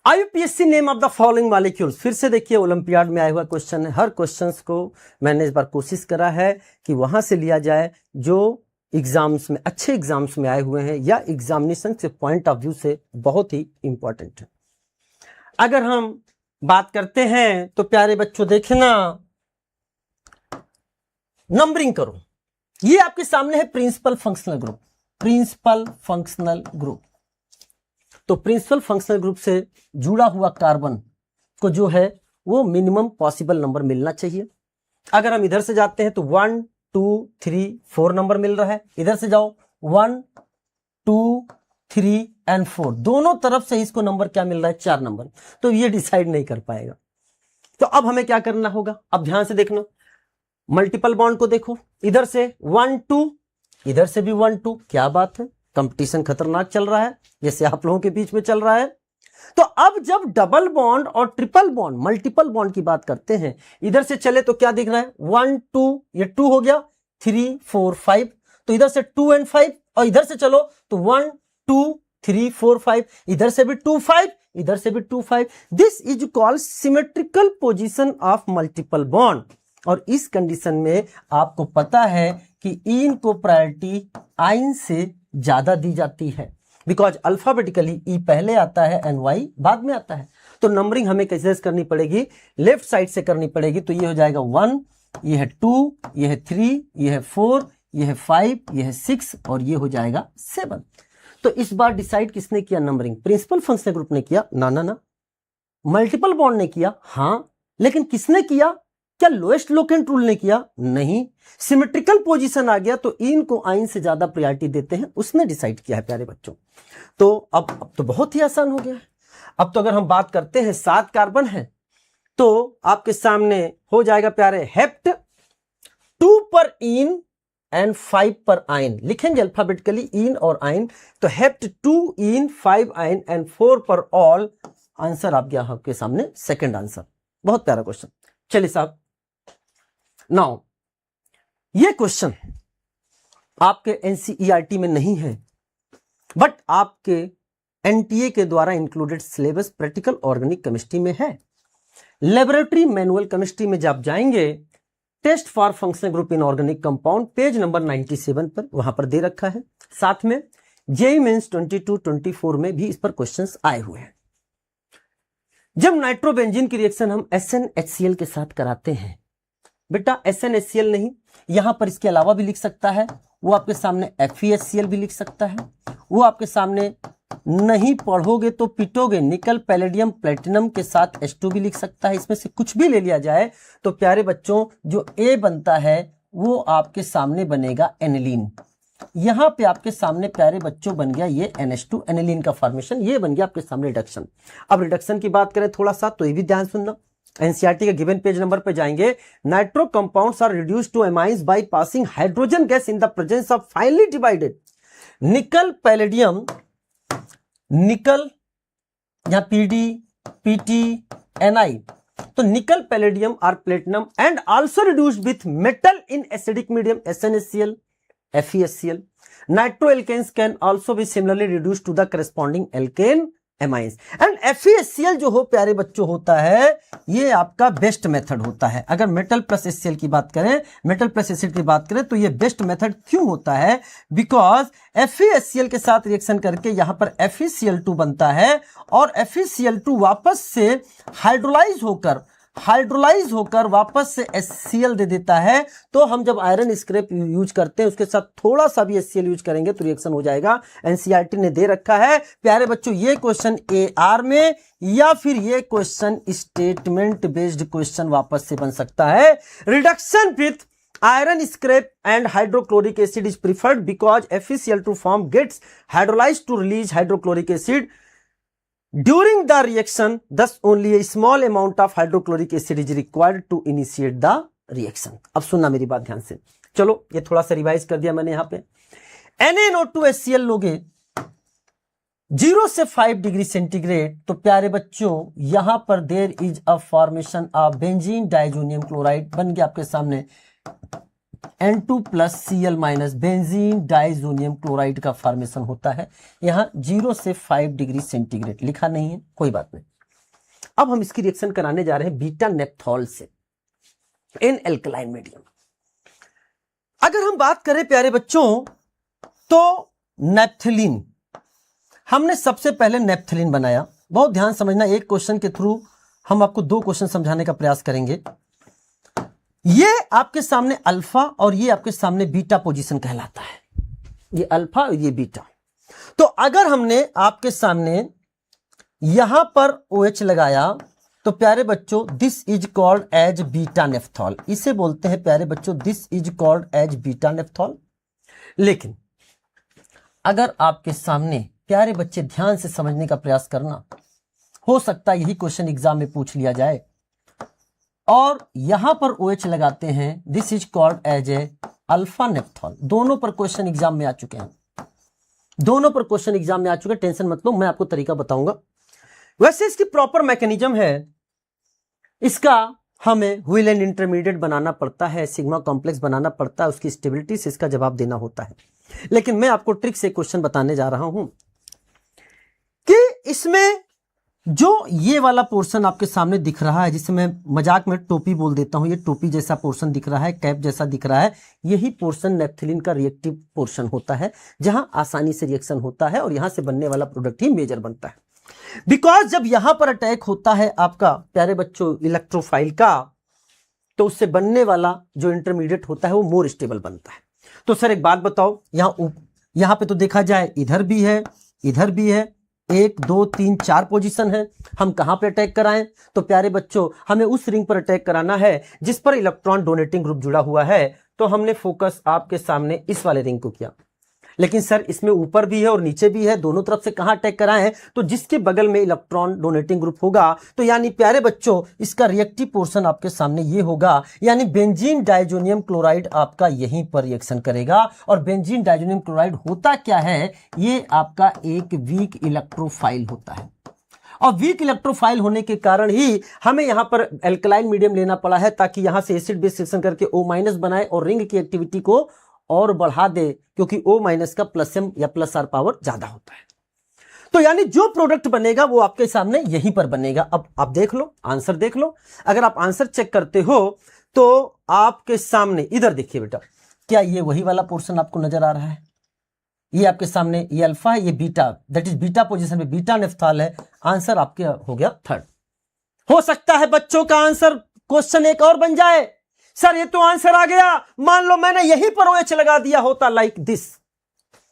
IUPAC name of the following molecules. फिर से देखिए ओलंपियाड में आया हुआ क्वेश्चन है। हर क्वेश्चंस को मैंने इस बार कोशिश करा है कि वहां से लिया जाए जो एग्जाम्स में, अच्छे एग्जाम्स में आए हुए हैं या एग्जामिनेशन से पॉइंट ऑफ व्यू से बहुत ही इंपॉर्टेंट है। अगर हम बात करते हैं तो प्यारे बच्चों देखना, नंबरिंग करो। ये आपके सामने है principal functional group. Principal functional group, तो प्रिंसिपल फंक्शनल ग्रुप से जुड़ा हुआ कार्बन को जो है वो मिनिमम पॉसिबल नंबर मिलना चाहिए। अगर हम इधर से जाते हैं तो 1 2 3 4 नंबर मिल रहा है। इधर से जाओ 1 2 3 एंड 4, दोनों तरफ से इसको नंबर क्या मिल रहा है, 4 नंबर। तो ये डिसाइड नहीं कर पाएगा। तो अब हमें क्या करना होगा, अब ध्यान से देखना, मल्टीपल बॉन्ड को देखो। इधर से 1 2, इधर से भी 1 2। क्या बात है, कंपटीशन खतरनाक चल रहा है, जैसे आप लोगों के बीच में चल रहा है। तो अब जब डबल बॉन्ड और ट्रिपल बॉन्ड, मल्टीपल बॉन्ड की बात करते हैं, इधर से चले तो क्या दिख रहा है, 1 2, ये 2 हो गया, 3 4 5, तो इधर से 2 एंड 5, और इधर से चलो तो 1 2 3 4 5, इधर से भी 2 5, इधर से भी 2 5। This is called symmetrical position of multiple bond. और इस कंडीशन में आपको पता है कि इन को प्रायोरिटी आइन से ज्यादा दी जाती है, बिकॉज अल्फाबेटिकली ई पहले आता है एंड वाई बाद में आता है। तो नंबरिंग हमें कैसे करनी पड़ेगी, लेफ्ट साइड से करनी पड़ेगी। तो ये हो जाएगा 1, ये है 2, ये है 3, ये है 4, ये है 5, ये है 6 और ये हो जाएगा 7। तो इस बार डिसाइड किसने किया नंबरिंग, प्रिंसिपल फंक्शनल ग्रुप ने किया? ना, मल्टीपल बॉन्ड ने किया, हाँ, लेकिन किसने किया? क्या लोएस्ट लोकेंट रूल ने किया? नहीं। सिमेट्रिकल पोजीशन आ गया तो इन को आइन से ज्यादा प्रायोरिटी देते हैं, उसने डिसाइड किया है प्यारे बच्चों। तो अब तो बहुत ही आसान हो गया है। अब तो अगर हम बात करते हैं 7 कार्बन है तो आपके सामने हो जाएगा प्यारे हेप्ट 2 पर इन एंड 5 पर आइन। लिखेंगे अल्फाबेटिकली इन और आइन, तो हेप्ट 2 इन 5 आइन एंड 4 पर ऑल। आंसर आप गया आपके सामने सेकंड आंसर। बहुत प्यारा क्वेश्चन। चलिए साहब, नाउ ये क्वेश्चन आपके एनसीईआरटी में नहीं है, बट आपके एनटीए के द्वारा included syllabus practical organic chemistry में है। लेबोरेटरी मैनुअल केमिस्ट्री में जब जाएंगे, test for functional group in organic compound page number 97 पर वहां पर दे रखा है। साथ में जेईई मेंस 22-24 में भी इस पर क्वेश्चंस आए हुए हैं। जब नाइट्रोबेंजीन की रिएक्शन हम SnHCl के साथ कराते हैं, बेटा SnHCl नहीं, यहां पर इसके अलावा भी लिख सकता है, वो आपके सामने FeHCl भी लिख सकता है, वो आपके सामने नहीं पढ़ोगे तो पिटोगे, निकल पैलेडियम प्लेटिनम के साथ H2 भी लिख सकता है। इसमें से कुछ भी ले लिया जाए तो प्यारे बच्चों जो A बनता है वो आपके सामने बनेगा एनिलीन। यहां पे आपके सामने प्यारे बच्चों बन गया ये NH2 एनिलीन का फॉर्मेशन, ये बन गया आपके सामने रिडक्शन। अब रिडक्शन की बात करें थोड़ा सा तो ये भी ध्यान सुनना, एनसीईआरटी के गिवन पेज नंबर पे जाएंगे। Nitro compounds are reduced to amines by passing hydrogen gas in the presence of finally divided nickel palladium, nickel या पीडी पीटी एनआई, तो nickel palladium or platinum and also reduced with metal in acidic medium SnHCl FeHCl. Nitroalkanes can also be similarly reduced to the corresponding alkane amines. And FeHCl जो हो प्यारे बच्चों होता है ये आपका बेस्ट मेथड होता है। अगर मेटल प्लस HCl की बात करें, मेटल प्लस एसिड की बात करें तो ये बेस्ट मेथड क्यों होता है? बिकॉज FeHCl के साथ रिएक्शन करके यहां पर FeCl2 बनता है और FeCl2 वापस से हाइड्रोलाइज होकर वापस से HCl दे देता है। तो हम जब आयरन स्क्रैप यूज करते हैं उसके साथ थोड़ा सा भी HCl यूज करेंगे तो रिएक्शन हो जाएगा। एनसीईआरटी ने दे रखा है प्यारे बच्चों ये क्वेश्चन AR में या फिर ये क्वेश्चन स्टेटमेंट बेस्ड क्वेश्चन वापस से बन सकता है। Reduction with iron scrap and hydrochloric acid is preferred because FeCl2 form gets hydrolyzed to release hydrochloric acid during the reaction, thus only a small amount of hydrochloric acid is required to initiate the reaction. अब सुनना मेरी बात ध्यान से, चलो ये थोड़ा सा रिवाइज कर दिया मैंने यहाँ पे। NaNO2HCl लोगे 0 से 5 डिग्री सेंटीग्रेड तो प्यारे बच्चों यहां पर there is a formation of benzene diazonium chloride, बन गया आपके सामने N2 plus Cl minus, benzene diazonium chloride का फॉर्मेशन होता है। यहां 0 से 5 डिग्री सेंटीग्रेड लिखा नहीं है, कोई बात नहीं। अब हम इसकी रिएक्शन कराने जा रहे हैं बीटा नेप्थॉल से इन एल्कलाइन मीडियम। अगर हम बात करें प्यारे बच्चों तो नेप्थलीन, हमने सबसे पहले नेप्थलीन बनाया। बहुत ध्यान समझना, एक क्वेश्चन के थ्रू हम आपको 2 क्वेश्चन समझाने का प्रयास करेंगे। ये आपके सामने अल्फा और ये आपके सामने बीटा पोजीशन कहलाता है, ये अल्फा और ये बीटा। तो अगर हमने आपके सामने यहां पर OH लगाया तो प्यारे बच्चों this is called as beta naphthol, इसे बोलते हैं प्यारे बच्चों this is called as beta naphthol. लेकिन अगर आपके सामने प्यारे बच्चे ध्यान से समझने का प्रयास करना, हो सकता है यही क्वेश्चन एग्जाम में पूछ लिया जाए, और यहां पर OH लगाते हैं this is called as a alpha naphthol. दोनों पर क्वेश्चन एग्जाम में आ चुके हैं, दोनों पर क्वेश्चन एग्जाम में आ चुके हैं, टेंशन मत लो, मैं आपको तरीका बताऊंगा। वैसे इसकी प्रॉपर मैकेनिज्म है, इसका हमें व्हील एंड इंटरमीडिएट बनाना पड़ता है, सिग्मा कॉम्प्लेक्स बनाना पड़ता है, उसकी स्टेबिलिटी से इसका जवाब देना होता है। लेकिन मैं आपको ट्रिक से क्वेश्चन बताने जा रहा हूं कि इसमें जो ये वाला पोर्शन आपके सामने दिख रहा है, जिसे मैं मजाक में टोपी बोल देता हूं, ये टोपी जैसा पोर्शन दिख रहा है, कैप जैसा दिख रहा है, यही पोर्शन नेप्थलीन का रिएक्टिव पोर्शन होता है, जहां आसानी से रिएक्शन होता है और यहां से बनने वाला प्रोडक्ट ही मेजर बनता है। बिकॉज जब यहां पर अटैक होता है आपका प्यारे बच्चों इलेक्ट्रोफाइल का, तो उससे बनने वाला जो इंटरमीडिएट होता है वो मोर स्टेबल बनता है। तो सर एक बात बताओ, यहां पे तो देखा जाए इधर भी है, इधर भी है, 1 2 3 4 पोजीशन है, हम कहां पे अटैक कराएं? तो प्यारे बच्चों हमें उस रिंग पर अटैक कराना है जिस पर इलेक्ट्रॉन डोनेटिंग ग्रुप जुड़ा हुआ है। तो हमने फोकस आपके सामने इस वाले रिंग को किया। लेकिन सर इसमें ऊपर भी है और नीचे भी है, दोनों तरफ से कहां अटैक कराएं? तो जिसके बगल में इलेक्ट्रॉन डोनेटिंग ग्रुप होगा, तो यानी प्यारे बच्चों इसका रिएक्टिव पोर्शन आपके सामने ये होगा, यानी बेंजीन डाइजोनियम क्लोराइड आपका यहीं पर रिएक्शन करेगा। और बेंजीन डाइजोनियम क्लोराइड होता क्या है? ये आपका एक वीक इलेक्ट्रोफाइल होता है, और वीक इलेक्ट्रोफाइल होने के कारण ही हमें यहां पर एल्कलाइन मीडियम लेना पड़ा है, ताकि यहां से एसिड बेस रिएक्शन करके O- बनाए और रिंग की एक्टिविटी को और बढ़ा दे, क्योंकि O- का +m या +r पावर ज्यादा होता है। तो यानी जो प्रोडक्ट बनेगा वो आपके सामने यहीं पर बनेगा। अब आप देख लो, आंसर देख लो। अगर आप आंसर चेक करते हो तो आपके सामने इधर देखिए बेटा, क्या ये वही वाला पोर्शन आपको नजर आ रहा है? ये आपके सामने ये अल्फा है, ये beta, that is beta position में बीटा नेप्थॉल है। आंसर आपके हो गया 3rd। हो सकता है बच्चों का आंसर क्वेश्चन एक और बन जाए, सर ये तो आंसर आ गया, मान लो मैंने यहीं पर OH लगा दिया होता लाइक दिस।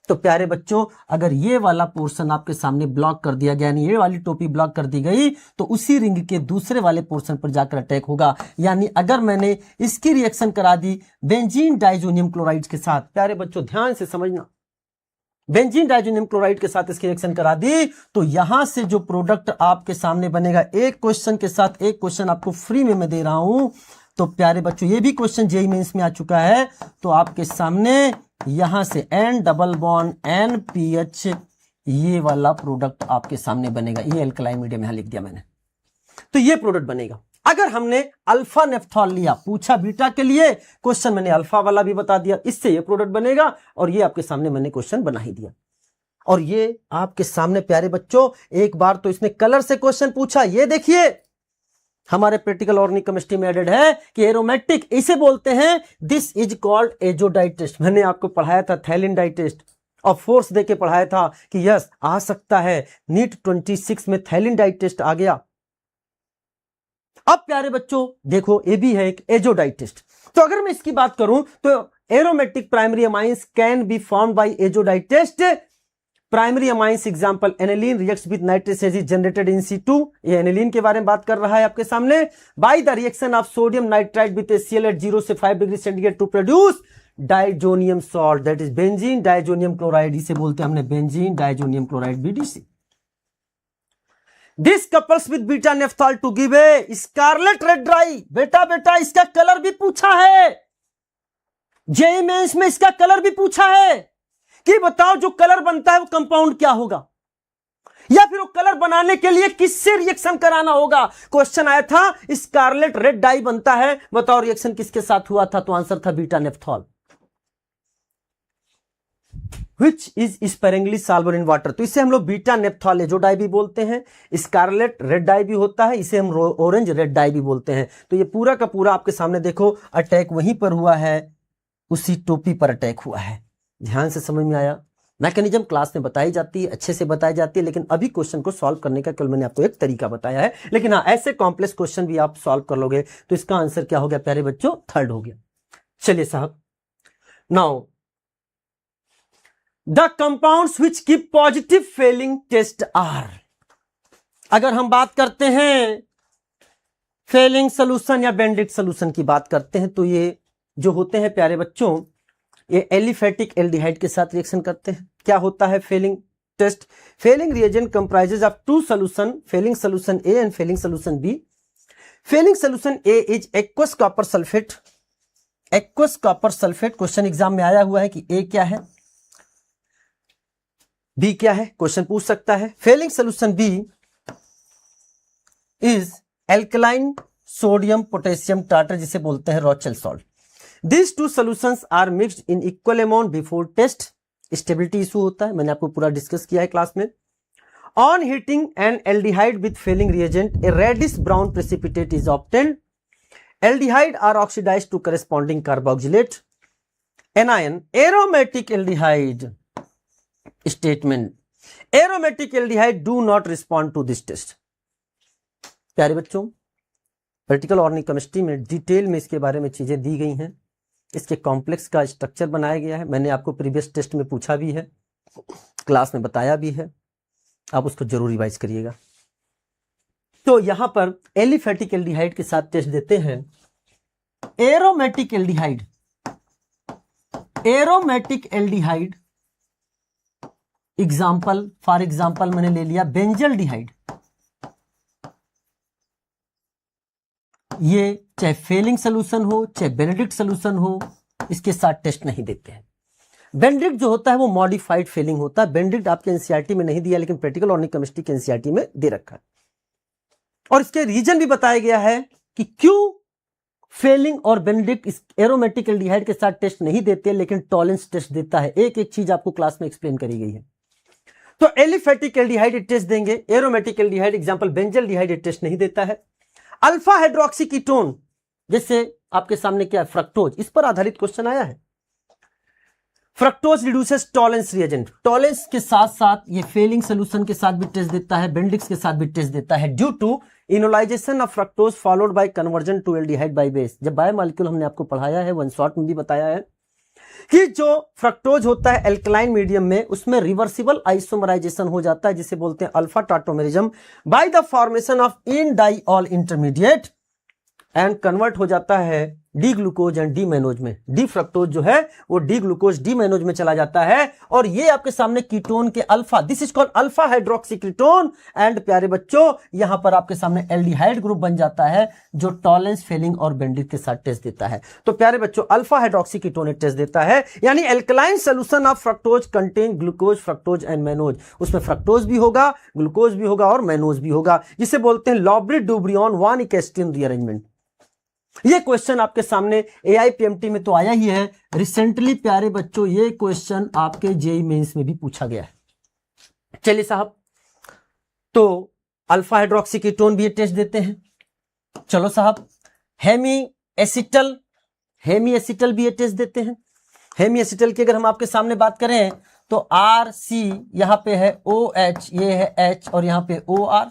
तो प्यारे बच्चों अगर ये वाला पोर्शन आपके सामने ब्लॉक कर दिया गया, यानी ये वाली टोपी ब्लॉक कर दी गई, तो उसी रिंग के दूसरे वाले पोर्शन पर जाकर अटैक होगा। यानी अगर मैंने इसकी रिएक्शन करा दी बेंजीन डाइजोनियम क्लोराइड के साथ, प्यारे बच्चों ध्यान से समझना, बेंजीन डाइजोनियम क्लोराइड के साथ इसकी रिएक्शन करा दी, तो यहां से जो प्रोडक्ट आपके सामने बनेगा, एक क्वेश्चन के साथ एक क्वेश्चन आपको फ्री में मैं दे रहा हूं। तो प्यारे बच्चों ये भी क्वेश्चन जेईई मेंस में आ चुका है। तो आपके सामने यहां से N डबल बॉन्ड NPH ये वाला प्रोडक्ट आपके सामने बनेगा। ये एल्कलाइन मीडियम यहां लिख दिया मैंने, तो ये प्रोडक्ट बनेगा। अगर हमने अल्फा नेप्थॉल लिया, पूछा बीटा के लिए, क्वेश्चन मैंने अल्फा वाला भी बता दिया, इससे ये प्रोडक्ट बनेगा। और ये आपके सामने मैंने क्वेश्चन बना ही दिया। और ये आपके सामने प्यारे बच्चों एक बार तो इसने कलर से क्वेश्चन पूछा, ये देखिए हमारे प्रैक्टिकल ऑर्गेनिक केमिस्ट्री में एडेड है कि एरोमेटिक, इसे बोलते हैं दिस इज कॉल्ड एजोडाइट टेस्ट। मैंने आपको पढ़ाया था थैलिन डाइट टेस्ट और फोर्स देके पढ़ाया था कि यस आ सकता है, नीट 26 में थैलिन डाइट टेस्ट आ गया। अब प्यारे बच्चों देखो ये भी है एक एजोडाइट टेस्ट। तो अगर मैं इसकी बात करूं तो aromatic primary amines can be formed by azo dye test. Primary amines example aniline reacts with nitrous as generated in C2। ये एनिलीन के बारे में बात कर रहा है आपके सामने। By the reaction of sodium nitride with HCl at 0 से 5 degree centigrade to produce diazonium salt, that is benzene diazonium chloride. इसे बोलते हैं हमने benzene diazonium chloride BDC। This couples with beta naphthol to give a scarlet red dye. बेटा इसका colour भी पूछा है, जेईई मेंस में इसका कलर भी पूछा है कि बताओ जो कलर बनता है वो कंपाउंड क्या होगा, या फिर वो कलर बनाने के लिए किससे रिएक्शन कराना होगा। क्वेश्चन आया था स्कारलेट रेड डाई बनता है, बताओ रिएक्शन किसके साथ हुआ था? तो आंसर था beta नेप्थॉल। Which is sparingly soluble in water, तो इसे हम लोग बीटा नेप्थॉलेजो डाई भी बोलते हैं, स्कारलेट रेड डाई भी होता है, इसे हम ऑरेंज रेड डाई भी बोलते हैं। तो ये पूरा का पूरा आपके सामने देखो अटैक वहीं पर हुआ है, उसी टोपी पर अटैक हुआ है। ध्यान से समझ में आया। मैकेनिज्म क्लास में बताई जाती है, अच्छे से बताई जाती है, लेकिन अभी क्वेश्चन को सॉल्व करने का केवल मैंने आपको एक तरीका बताया है। लेकिन हाँ, ऐसे कॉम्प्लेक्स क्वेश्चन भी आप सॉल्व कर लोगे तो इसका आंसर क्या हो गया प्यारे बच्चों, थर्ड हो गया। चलिए साहब, now the compounds which give positive Fehling test are, अगर हम बात करते हैं फेलिंग सोल्यूशन या बेंडिक्ट सोल्यूशन की बात करते हैं, तो ये जो होते हैं प्यारे बच्चों, ये एलिफेटिक एल्डिहाइड के साथ रिएक्शन करते हैं। क्या होता है Fehling test? Fehling reagent comprises of two solution, Fehling solution A and Fehling solution B. Fehling solution A is aqueous copper sulphate, aqueous copper sulphate. Question exam में आया हुआ है कि ए क्या है, बी क्या है, क्वेश्चन पूछ सकता है। Fehling solution B is alkaline sodium potassium tartar, जिसे बोलते हैं Rochelle salt. These two solutions are mixed in equal amount before test. Stability issue होता है, मैंने आपको पूरा डिस्कस किया है क्लास में। On heating an aldehyde with failing reagent, a reddish brown precipitate is obtained. Aldehyde are oxidized to corresponding carboxylate anion. Aromatic aldehyde statement. Aromatic aldehyde do not respond to this test. प्यारे बच्चों, practical organic chemistry में detail में इसके बारे में चीजें दी गई हैं, इसके कॉम्प्लेक्स का स्ट्रक्चर बनाया गया है। मैंने आपको प्रीवियस टेस्ट में पूछा भी है, क्लास में बताया भी है, आप उसको जरूर रिवाइज करिएगा। तो यहां पर एलिफेटिक एल्डिहाइड के साथ टेस्ट देते हैं aromatic aldehyde. Aromatic aldehyde example, for example मैंने ले लिया बेंजल्डिहाइड। ये चाहे फेलिंग सोल्यूशन हो चाहे बेनेडिक्ट सोल्यूशन हो, इसके साथ टेस्ट नहीं देते हैं। बेनेडिक्ट जो होता है वो मॉडिफाइड फेलिंग होता है। बेनेडिक्ट आपके एनसीईआरटी में नहीं दिया, लेकिन प्रैक्टिकल ऑर्गेनिक केमिस्ट्री के एनसीईआरटी में दे रखा है, और इसके रीजन भी बताया गया है कि क्यों फेलिंग और बेनेडिक्ट एरोमेटिक एल्डिहाइड के साथ टेस्ट नहीं देते, लेकिन टॉलेंस टेस्ट देता है। एक एक चीज आपको क्लास में एक्सप्लेन करी गई है। तो एलिफेटिक एल्डिहाइड टेस्ट देंगे, aromatic aldehyde example benzaldehyde test नहीं देता है। अल्फा हाइड्रोक्सी कीटोन, जैसे आपके सामने क्या है फ्रक्टोज, इस पर आधारित क्वेश्चन आया है। Fructose reduces Tollens reagent, Tollens के साथ साथ ये फेलिंग सोल्यूशन के साथ भी टेस्ट देता है, बेंडिक्स के साथ भी टेस्ट देता है, due to enolization of fructose followed by conversion to aldehyde by base. जब बायोमॉलिक्यूल हमने आपको पढ़ाया है, वन शॉट में भी बताया है कि जो फ्रक्टोज होता है एल्कलाइन मीडियम में, उसमें रिवर्सिबल आइसोमराइजेशन हो जाता है, जिसे बोलते हैं alpha tautomerism, by the formation of enediol intermediate, and convert हो जाता है D glucose and D mannose में। डी फ्रक्टोज जो है वो डी ग्लूकोज डी मैनोज में चला जाता है, और ये आपके सामने कीटोन के alpha, this is called alpha hydroxy ketone. And प्यारे बच्चों, यहां पर आपके सामने एल्डिहाइड ग्रुप बन जाता है, जो टॉलेंस फेलिंग और बेंडिक्ट के साथ टेस्ट देता है। तो प्यारे बच्चों, अल्फा हाइड्रोक्सी कीटोन टेस्ट देता है, यानी alkaline solution of fructose contain glucose fructose and mannose. उसमें फ्रक्टोज भी होगा, ग्लूकोज भी होगा और मैनोज भी होगा, जिसे बोलते हैं लॉब्री डुब्रियन 1 रीअरेंजमेंट। ये क्वेश्चन आपके सामने एआईपीएमटी में तो आया ही है रिसेंटली प्यारे बच्चों, ये क्वेश्चन आपके जेईई मेंस में भी पूछा गया है। चलिए साहब, तो अल्फा हाइड्रोक्सी कीटोन भी ये टेस्ट देते हैं। चलो साहब, हेमी एसिटल भी ये टेस्ट देते हैं। हेमी एसिटल की अगर हम आपके सामने बात करें तो RC यहां पे है OH, ये है H और यहां पे OR,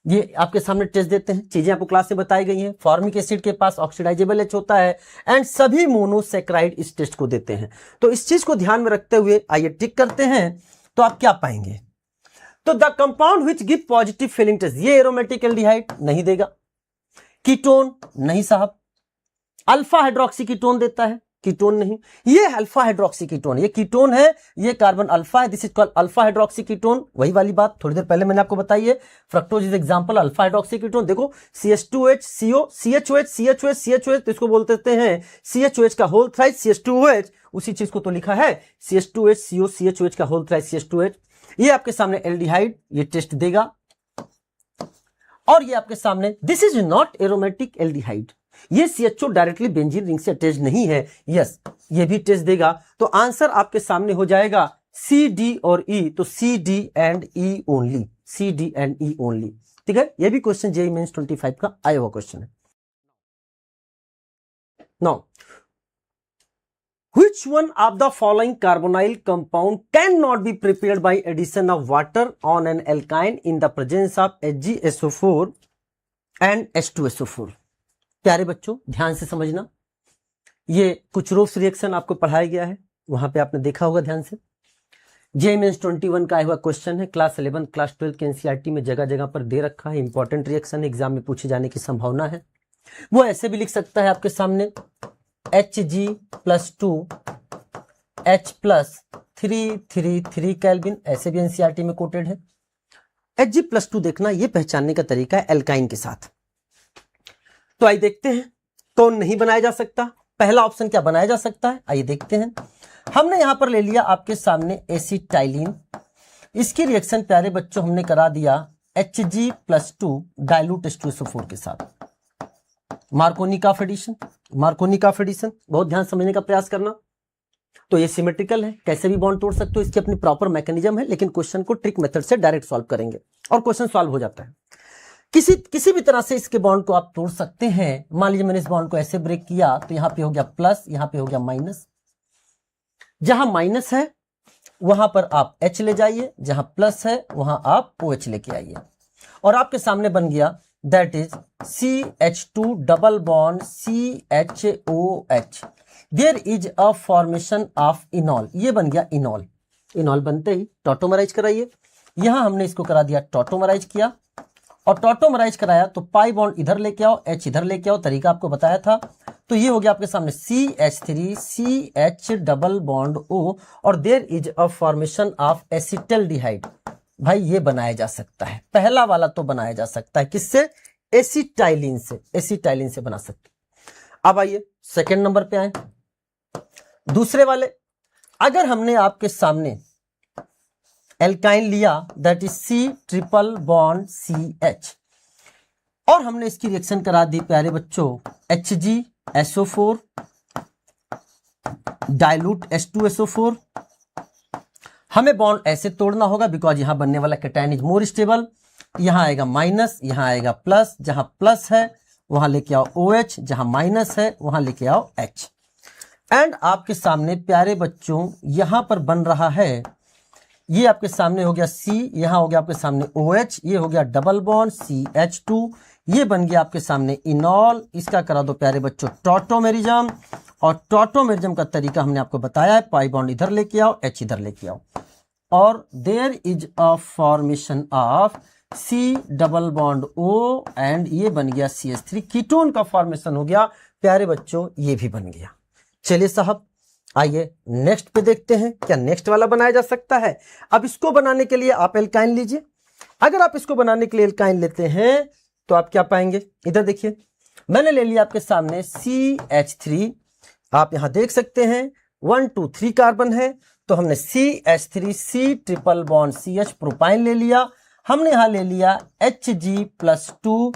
ये आपके सामने टेस्ट देते हैं। चीजें आपको क्लास में बताई गई हैं। फॉर्मिक एसिड के पास ऑक्सीडाइजेबल H होता है, एंड सभी मोनोसैकेराइड इस टेस्ट को देते हैं। तो इस चीज को ध्यान में रखते हुए आइए टिक करते हैं, तो आप क्या पाएंगे? तो the compound which give positive Fehling test, ये एरोमेटिक एल्डिहाइड नहीं देगा, कीटोन नहीं साहब, अल्फा हाइड्रोक्सी कीटोन देता है, कीटोन नहीं। ये अल्फा हाइड्रोक्सी कीटोन, ये कीटोन है, ये कार्बन अल्फा है, this is called alpha hydroxy ketone. वही वाली बात थोड़ी देर पहले मैंने आपको बताई है, fructose is example alpha hydroxy ketone. देखो CH2H CO, CHOH, तो इसको बोलते हैं CHOH का होल थ्राइस CH2OH, उसी चीज को तो लिखा है CH2H CO, CHOH का होल थ्राइस CH2H। ये आपके सामने एल्डिहाइड ये टेस्ट देगा, और ये आपके सामने this is not aromatic aldehyde, ये CHO डायरेक्टली बेंजीन रिंग से अटैच नहीं है। यस, ये भी टेस्ट देगा। तो आंसर आपके सामने हो जाएगा सी डी और ई, तो C D and E only, C D and E only. ठीक है, ये भी क्वेश्चन जेईई मेंस 25 का आया हुआ क्वेश्चन है। Now which one of the following carbonyl compound cannot be prepared by addition of water on an alkyne in the presence of HgSO4 and H2SO4? प्यारे बच्चों ध्यान से समझना, ये कुछ रोक्स रिएक्शन आपको पढ़ाया गया है, वहां पे आपने देखा होगा ध्यान से। जेईई मेंस 21 का आया हुआ क्वेश्चन है, क्लास 11 क्लास 12 के एनसीईआरटी में जगह जगह पर दे रखा है, इंपॉर्टेंट रिएक्शन एग्जाम में पूछे जाने की संभावना है। वो ऐसे भी लिख सकता है आपके सामने Hg+2 H+333 केल्विन, ऐसे भी एनसीईआरटी में कोटेड है। Hg+2 देखना, ये पहचानने का तरीका है एल्काइन के साथ। तो आइए देखते हैं कौन नहीं बनाया जा सकता। पहला ऑप्शन क्या बनाया जा सकता है, आइए देखते हैं। हमने यहां पर ले लिया आपके सामने एसिटाइलिन, इसकी रिएक्शन प्यारे बच्चों हमने करा दिया Hg+2 डाइल्यूट H2SO4 के साथ। Markovnikov of addition, Markovnikov of addition, बहुत ध्यान समझने का प्रयास करना। तो ये सिमेट्रिकल है, कैसे भी बॉन्ड तोड़ सकते हो, इसकी अपनी प्रॉपर मैकेनिज्म है, लेकिन क्वेश्चन को ट्रिक मेथड से डायरेक्ट सॉल्व करेंगे और क्वेश्चन सॉल्व हो जाता है। किसी भी तरह से इसके बॉन्ड को आप तोड़ सकते हैं। मान लीजिए मैंने इस बॉन्ड को ऐसे ब्रेक किया तो यहां पे हो गया प्लस, यहां पे हो गया माइनस। जहां माइनस है वहां पर आप H ले जाइए, जहां प्लस है वहां आप OH लेके आइए, और आपके सामने बन गया that is CH2 double bond CHOH, there is a formation of enol, ये बन गया इनॉल। इनॉल बनते ही टॉटोमराइज कराइए, यहां हमने इसको करा दिया टॉटोमराइज किया, और टॉटोमराइज कराया तो पाई बॉन्ड इधर लेके आओ, H इधर लेके आओ, तरीका आपको बताया था। तो ये हो गया आपके सामने CH3 CH double bond O, और there is a formation of acetaldehyde. भाई ये बनाया जा सकता है, पहला वाला तो बनाया जा सकता है, किससे? एसिटाइलिन से, एसिटाइलिन से बना सकते। अब आइए सेकंड नंबर पे आए, दूसरे वाले। अगर हमने आपके सामने एल्काइन लिया that is C triple bond CH, और हमने इसकी रिएक्शन करा दी प्यारे बच्चों HgSO4 डाइल्यूट H2SO4, हमें बॉन्ड ऐसे तोड़ना होगा बिकॉज यहां बनने वाला कैटायन इज मोर स्टेबल। यहां आएगा माइनस, यहां आएगा प्लस, जहां प्लस है वहां लेके आओ OH, जहां माइनस है वहां लेके आओ H। एंड आपके सामने प्यारे बच्चों यहां पर बन रहा है, ये आपके सामने हो गया C, यहां हो गया आपके सामने OH, ये हो गया डबल बॉन्ड CH2, ये बन गया आपके सामने इनॉल। इसका करा दो प्यारे बच्चों टॉटोमेरिज्म, और टॉटोमेरिज्म का तरीका हमने आपको बताया है, पाई बॉन्ड इधर लेके आओ, H इधर लेके आओ, और there is a formation of C double bond O, and ये बन गया CH3, कीटोन का फॉर्मेशन हो गया प्यारे बच्चों, ये भी बन गया। चलिए साहब आइए नेक्स्ट पे देखते हैं, क्या नेक्स्ट वाला बनाया जा सकता है। अब इसको बनाने के लिए आप एल्काइन लीजिए। अगर आप इसको बनाने के लिए एल्काइन लेते हैं तो आप क्या पाएंगे, इधर देखिए मैंने ले लिया आपके सामने CH3, आप यहां देख सकते हैं 1 2 3 कार्बन है, तो हमने CH3 C triple bond CH propyne ले लिया। हमने यहां ले लिया Hg+2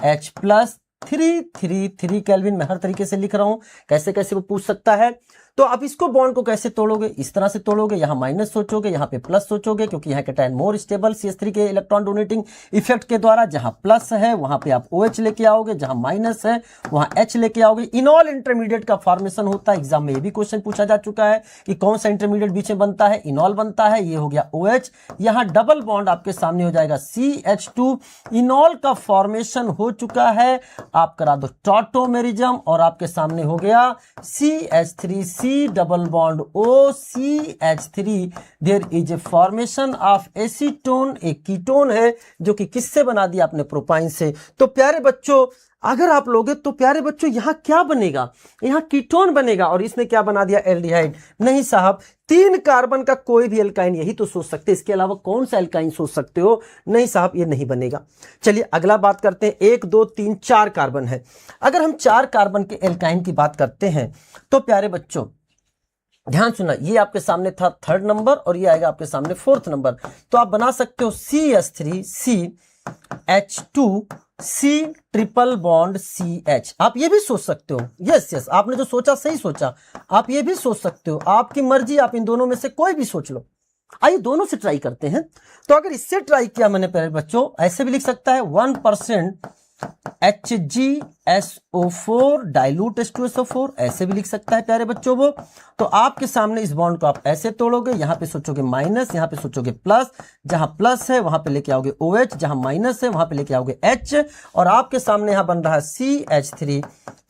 H+333 केल्विन। मैं हर तरीके से लिख रहा हूं, कैसे कैसे वो पूछ सकता है। तो अब इसको बॉन्ड को कैसे तोड़ोगे, इस तरह से तोड़ोगे, यहां माइनस सोचोगे, यहां पे प्लस सोचोगे, क्योंकि यहां कैटायन मोर स्टेबल CH3 के इलेक्ट्रॉन डोनेटिंग इफेक्ट के द्वारा। जहां प्लस है वहां पे आप OH लेके आओगे, जहां माइनस है वहां H लेके आओगे। इनॉल इंटरमीडिएट का फॉर्मेशन होता है, एग्जाम में ये भी क्वेश्चन पूछा जा चुका है कि कौन सा इंटरमीडिएट बीच में बनता है, इनॉल बनता है। ये हो गया OH, यहां डबल बॉन्ड आपके सामने हो जाएगा CH2, इनॉल का फॉर्मेशन हो चुका है। आप करा दो टॉटोमेरिज्म, और आपके सामने हो गया CH3 C double bond O CH3, there is a formation of acetone, एक कीटोन है जो कि किससे बना दिया आपने, प्रोपाइन से। तो प्यारे बच्चों अगर आप लोगे तो प्यारे बच्चों यहां क्या बनेगा, यहां कीटोन बनेगा, और इसने क्या बना दिया, एल्डिहाइड। नहीं साहब, 3 कार्बन का कोई भी एल्काइन यही तो सोच सकते, इसके अलावा कौन सा एल्काइन सोच सकते हो। नहीं साहब ये नहीं बनेगा। चलिए अगला बात करते हैं, 1 2 3 4 कार्बन है। अगर हम 4 कार्बन के एल्काइन की बात करते हैं तो प्यारे बच्चों ध्यान सुना, ये आपके सामने था 3rd नंबर और ये आएगा आपके सामने 4th नंबर। तो आप बना सकते हो CH3 C H2 C triple bond CH। आप ये भी सोच सकते हो, यस आपने जो सोचा सही सोचा, आप ये भी सोच सकते हो, आपकी मर्जी, आप इन दोनों में से कोई भी सोच लो। आइए दोनों से ट्राई करते हैं। तो अगर इससे ट्राई किया मैंने प्यारे बच्चों, ऐसे भी लिख सकता है 1% HgSO4 डाइल्यूट H2SO4, ऐसे भी लिख सकता है प्यारे बच्चों वो। तो आपके सामने इस बॉन्ड को आप ऐसे तोड़ोगे, यहां पे सोचोगे माइनस, यहां पे सोचोगे प्लस, जहां प्लस है वहां पे लेके आओगे OH, जहां माइनस है वहां पे लेके आओगे H, और आपके सामने यहां बन रहा है CH3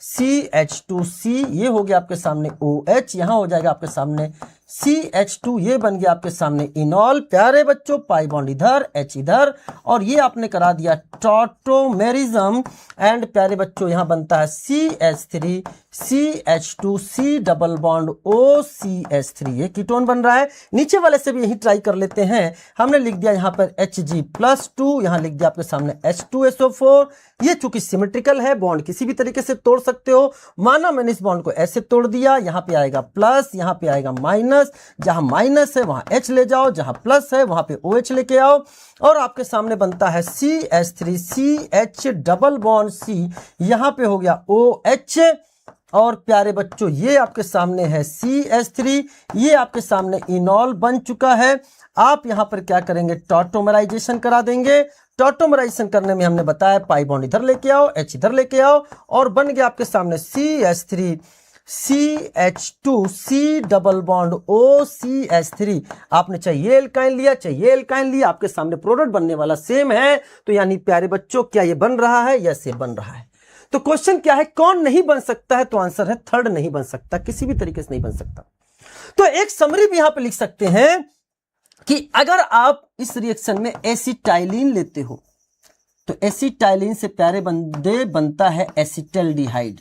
CH2C, ये हो गया आपके सामने OH, यहां हो जाएगा आपके सामने CH2, ये बन गया आपके सामने इनॉल प्यारे बच्चों, पाई बॉन्ड इधर, H इधर, और ये आपने करा दिया टॉटोमेरिज्म, एंड प्यारे बच्चों यहां बनता है CH3 CH2C double bond OCH3, ये कीटोन बन रहा है। नीचे वाले से भी यही ट्राई कर लेते हैं। हमने लिख दिया यहां पर Hg+2, यहां लिख दिया आपके सामने H2SO4, ये चूंकि सिमेट्रिकल है, बॉन्ड किसी भी तरीके से तोड़ सकते हो। माना मैंने इस बॉन्ड को ऐसे तोड़ दिया, यहां पे आएगा प्लस, यहां पे आएगा माइनस, जहां माइनस है वहां H ले जाओ, जहां प्लस है वहां पे OH लेके आओ, और आपके सामने बनता है CH3 CH double bond C, यहां पे हो गया OH, और प्यारे बच्चों ये आपके सामने है CH3, ये आपके सामने इनॉल बन चुका है। आप यहां पर क्या करेंगे, टॉटोमराइजेशन करा देंगे। टॉटोमराइजेशन करने में हमने बताया पाई बॉन्ड इधर लेके आओ, H इधर लेके आओ, और बन गया आपके सामने CH3 CH2C double bond OCH3। आपने चाहिए एल्काइन लिया, चाहिए एल्काइन लिया, आपके सामने प्रोडक्ट बनने वाला सेम है। तो यानी प्यारे बच्चों क्या ये बन रहा है, यस ये बन रहा है। तो क्वेश्चन क्या है, कौन नहीं बन सकता है, तो आंसर है थर्ड, नहीं बन सकता, किसी भी तरीके से नहीं बन सकता। तो एक समरी भी यहां पे लिख सकते हैं कि अगर आप इस रिएक्शन में एसिटाइलिन लेते हो तो एसिटाइलिन से प्यारे बंदे बनता है एसिटल्डिहाइड।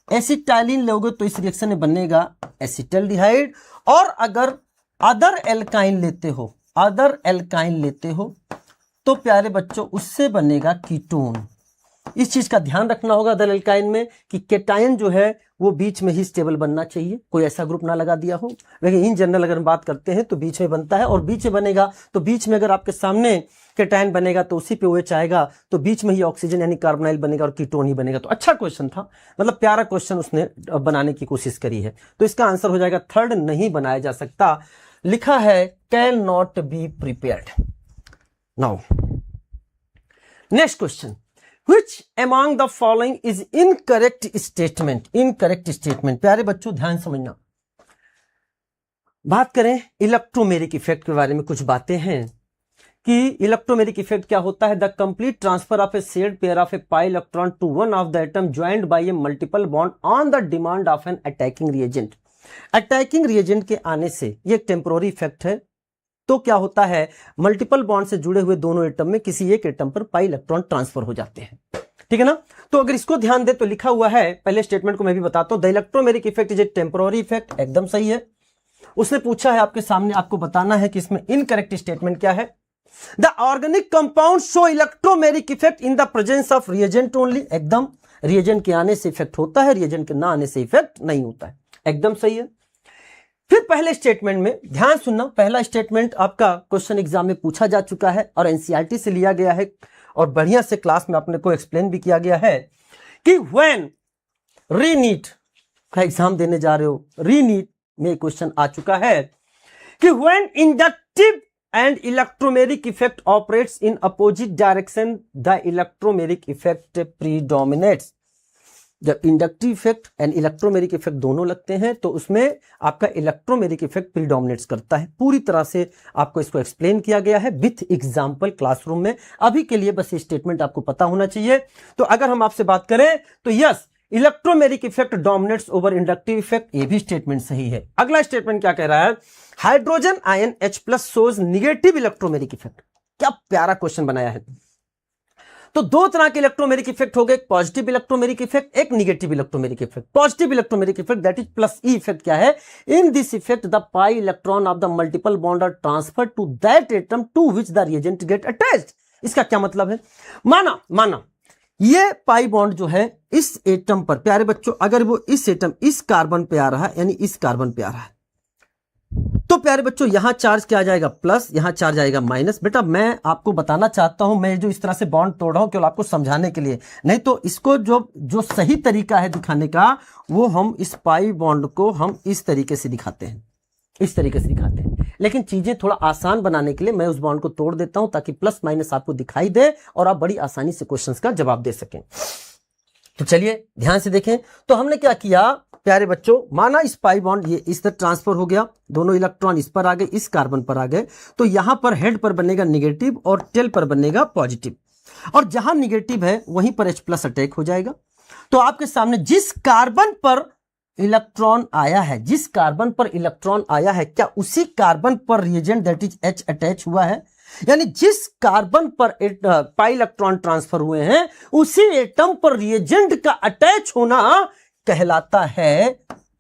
एसिटाइलिन लोगे तो इस रिएक्शन में बनेगा एसिटल्डिहाइड, और अगर अदर एल्काइन लेते हो, अदर एल्काइन लेते हो तो प्यारे बच्चों उससे बनेगा कीटोन। इस चीज का ध्यान रखना होगा अदर एल्काइन में कि केटायन जो है वो बीच में ही स्टेबल बनना चाहिए, कोई ऐसा ग्रुप ना लगा दिया हो। लेकिन इन जनरल अगर हम बात करते हैं तो बीच में बनता है, और बीच में बनेगा तो बीच में अगर आपके सामने केटायन बनेगा तो उसी पे OH आएगा, तो बीच में ही ऑक्सीजन यानी कार्बोनाइल बनेगा और कीटोन ही बनेगा। तो अच्छा क्वेश्चन था, मतलब प्यारा क्वेश्चन उसने बनाने की कोशिश करी है। तो इसका आंसर हो जाएगा थर्ड, नहीं बनाया जा सकता। लिखा है can not be prepared. Now next question, Which among the following is incorrect statement? Incorrect statement प्यारे बच्चों ध्यान समझना। बात करें इलेक्ट्रोमेरिक इफेक्ट के बारे में, कुछ बातें हैं कि इलेक्ट्रोमेरिक इफेक्ट क्या होता है। The complete transfer of a shared pair of a pi electron to one of the atom joined by a multiple bond on the demand of an attacking reagent. Attacking reagent के आने से ये temporary effect है। तो क्या होता है, multiple bond से जुड़े हुए दोनों एटम में किसी एक एटम पर पाई इलेक्ट्रॉन ट्रांसफर हो जाते हैं, ठीक है ना। तो अगर इसको ध्यान दे तो लिखा हुआ है, पहले स्टेटमेंट को मैं भी बताता हूं, the electromeric effect is a temporary effect, एकदम सही है। उसने पूछा है आपके सामने, आपको बताना है कि इसमें इनकरेक्ट स्टेटमेंट क्या है। The organic compound show electromeric effect in the presence of reagent only, एकदम रिएजेंट के आने से इफेक्ट होता है, रिएजेंट के ना आने से इफेक्ट नहीं होता है, एकदम सही है। फिर पहले स्टेटमेंट में ध्यान सुनना, पहला स्टेटमेंट आपका क्वेश्चन एग्जाम में पूछा जा चुका है और एनसीईआरटी से लिया गया है, और बढ़िया से क्लास में आपने को एक्सप्लेन भी किया गया है कि व्हेन रीनीट का एग्जाम देने जा रहे हो, रीनीट में क्वेश्चन आ चुका है कि when inductive and electromeric effect operates in opposite direction the electromeric effect predominates. जब inductive effect and electromeric effect दोनों लगते हैं तो उसमें आपका इलेक्ट्रोमेरिक इफेक्ट प्रीडोमिनेट्स करता है। पूरी तरह से आपको इसको एक्सप्लेन किया गया है विथ एग्जांपल क्लासरूम में। अभी के लिए बस ये स्टेटमेंट आपको पता होना चाहिए। तो अगर हम आपसे बात करें तो yes, electromeric effect dominates over inductive effect, ये भी स्टेटमेंट सही है। अगला स्टेटमेंट क्या कह रहा है, hydrogen ion H+ shows negative electromeric effect. क्या प्यारा क्वेश्चन बनाया है। तो दो तरह के इलेक्ट्रोमेरिक इफेक्ट हो गए, एक पॉजिटिव इलेक्ट्रोमेरिक इफेक्ट, एक negative electromeric effect. Positive electromeric effect that is +E effect क्या है, in this effect the pi electron of the multiple bond are transfer to that atom to which the reagent get attached. इसका क्या मतलब है, माना ये pi bond जो है इस एटम पर, प्यारे बच्चों अगर वो इस एटम इस कार्बन पे आ रहा है, यानी इस कार्बन पे आ रहा है, तो प्यारे बच्चों यहां चार्ज क्या आ जाएगा प्लस, यहां चार्ज आएगा माइनस। बेटा मैं आपको बताना चाहता हूं, मैं जो इस तरह से बॉन्ड तोड़ रहा हूं केवल आपको समझाने के लिए, नहीं तो इसको जो सही तरीका है दिखाने का वो हम इस पाई बॉन्ड को हम इस तरीके से दिखाते हैं। इस तरीके से दिखाते हैं। लेकिन चीजें थोड़ा आसान बनाने के लिए मैं उस बॉन्ड को तोड़ देता हूं ताकि प्लस माइनस आपको दिखाई दे और आप बड़ी आसानी से क्वेश्चंस का जवाब दे सकें। तो चलिए ध्यान से देखें। तो हमने क्या किया प्यारे बच्चों, माना इस पाई बॉन्ड ये इस तरह ट्रांसफर हो गया, दोनों इलेक्ट्रॉन इस पर आ गए, इस कार्बन पर आ गए, तो यहां पर हेड पर बनेगा निगेटिव और टेल पर बनेगा पॉजिटिव, और जहां निगेटिव है वहीं पर H+ अटैक हो जाएगा। तो आपके सामने जिस कार्बन पर इलेक्ट्रॉन आया है, जिस कार्बन पर इलेक्ट्रॉन आया है, क्या उसी कार्बन पर reagent that is H attach हुआ है? यानी जिस कार्बन पर पाई इलेक्ट्रॉन ट्रांसफर हुए हैं उसी एटम पर रिएजेंट का अटैच होना कहलाता है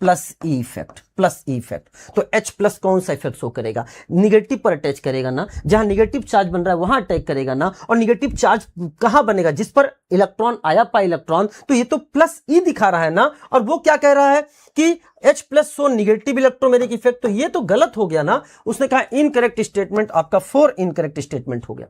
प्लस ई इफेक्ट। प्लस ई इफेक्ट। तो H+ कौन सा इफेक्ट शो करेगा? निगेटिव पर अटैच करेगा ना, जहां निगेटिव चार्ज बन रहा है वहां अटैक करेगा ना। और निगेटिव चार्ज कहां बनेगा? जिस पर इलेक्ट्रॉन आया पाई इलेक्ट्रॉन, तो ये तो प्लस ई दिखा रहा है ना, और वो क्या कह रहा है कि H+ show negative electromeric effect. तो ये तो गलत हो गया ना, उसने कहा इनकरेक्ट स्टेटमेंट, आपका 4 इनकरेक्ट स्टेटमेंट हो गया।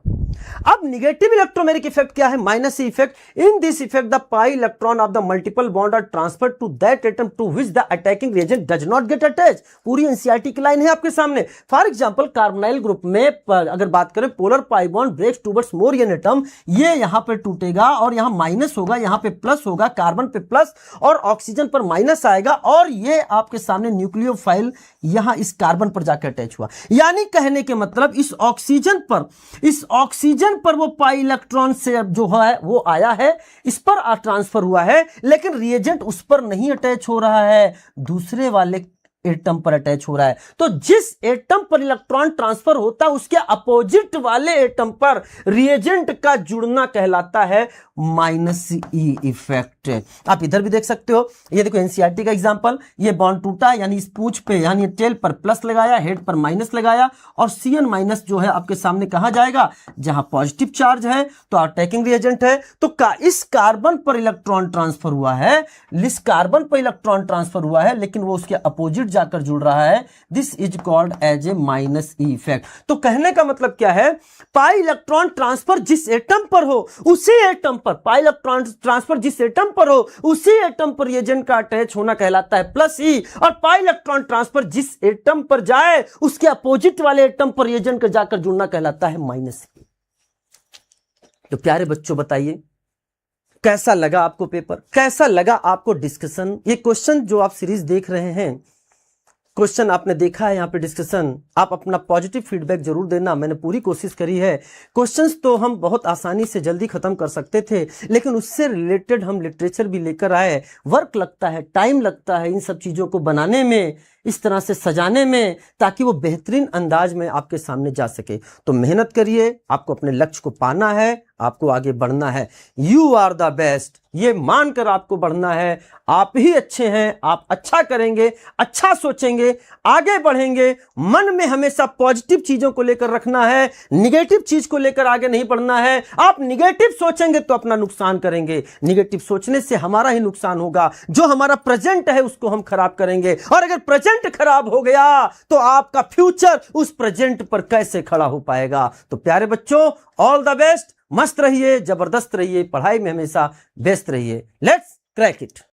अब निगेटिव इलेक्ट्रोमेरिक इफेक्ट क्या है? Minus E effect. In this effect the pi electron of the multiple bond are transferred to that atom to which the attacking reagent does not get attach. पूरी NCERT की line है आपके सामने। For example carbonyl group में अगर बात करें, polar pi bond breaks towards more an atom, ये यहां पे टूटेगा और यहां माइनस होगा, यहां पे प्लस होगा, कार्बन पे प्लस और ऑक्सीजन पर माइनस आएगा, और ये आपके सामने न्यूक्लियोफाइल यहां इस कार्बन पर जाकर अटैच हुआ। यानी कहने के मतलब इस ऑक्सीजन पर वो पाई इलेक्ट्रॉन से जो है वो आया है, इस पर ट्रांसफर हुआ है, लेकिन रिएजेंट उस पर नहीं अटैच हो रहा है, दूसरे वाले एटम पर अटैच हो रहा है। तो जिस एटम पर इलेक्ट्रॉन ट्रांसफर होता है उसके अपोजिट वाले एटम पर रिएजेंट का जुड़ना कहलाता है माइनस ई इफेक्ट। आप इधर भी देख सकते हो, ये देखो एनसीईआरटी का एग्जांपल, ये बॉन्ड टूटा, यानी इस पूंछ पे यानी टेल पर प्लस लगाया, हेड पर माइनस लगाया, और Cn- जो है आपके सामने कहां जाएगा? जहां पॉजिटिव चार्ज है तो अटैकिंग रिएजेंट है। तो इस कार्बन पर इलेक्ट्रॉन ट्रांसफर हुआ है, इस कार्बन पर इलेक्ट्रॉन ट्रांसफर हुआ है, लेकिन वो उसके अपोजिट जाकर जुड़ रहा है। This is called as a minus E effect. तो कहने का मतलब क्या है? पाई इलेक्ट्रॉन ट्रांसफर जिस एटम पर हो उसी एटम पर, पाई इलेक्ट्रॉन ट्रांसफर जिस एटम पर हो उसी एटम पर रिएजेंट का अटैच होना कहलाता है प्लस ई, और पाई इलेक्ट्रॉन ट्रांसफर जिस एटम पर जाए उसके अपोजिट वाले एटम पर रिएजेंट का जाकर जुड़ना कहलाता है माइनस ई। तो प्यारे बच्चों बताइए कैसा लगा आपको पेपर, कैसा लगा आपको डिस्कशन? ये क्वेश्चन जो आप सीरीज देख रहे हैं, क्वेश्चन आपने देखा है यहाँ पे डिस्कशन, आप अपना पॉजिटिव फीडबैक जरूर देना। मैंने पूरी कोशिश करी है। क्वेश्चंस तो हम बहुत आसानी से जल्दी खत्म कर सकते थे, लेकिन उससे रिलेटेड हम लिटरेचर भी लेकर आए। वर्क लगता है, टाइम लगता है इन सब चीज़ों को बनाने में, इस तरह से सजाने में, ताकि वो बेहतरीन अंदाज में आपके सामने जा सके। तो मेहनत करिए, आपको अपने लक्ष्य को पाना है, आपको आगे बढ़ना है। यू आर द बेस्ट, ये मानकर आपको बढ़ना है। आप ही अच्छे हैं, आप अच्छा करेंगे, अच्छा सोचेंगे, आगे बढ़ेंगे। मन में हमेशा पॉजिटिव चीजों को लेकर रखना है, निगेटिव चीज को लेकर आगे नहीं बढ़ना है। आप निगेटिव सोचेंगे तो अपना नुकसान करेंगे, निगेटिव सोचने से हमारा ही नुकसान होगा। जो हमारा प्रेजेंट है उसको हम खराब करेंगे, और अगर प्रेजेंट खराब हो गया तो आपका फ्यूचर उस प्रेजेंट पर कैसे खड़ा हो पाएगा? तो प्यारे बच्चों, ऑल द बेस्ट, मस्त रहिए, जबरदस्त रहिए, पढ़ाई में हमेशा व्यस्त रहिए। Let's crack it.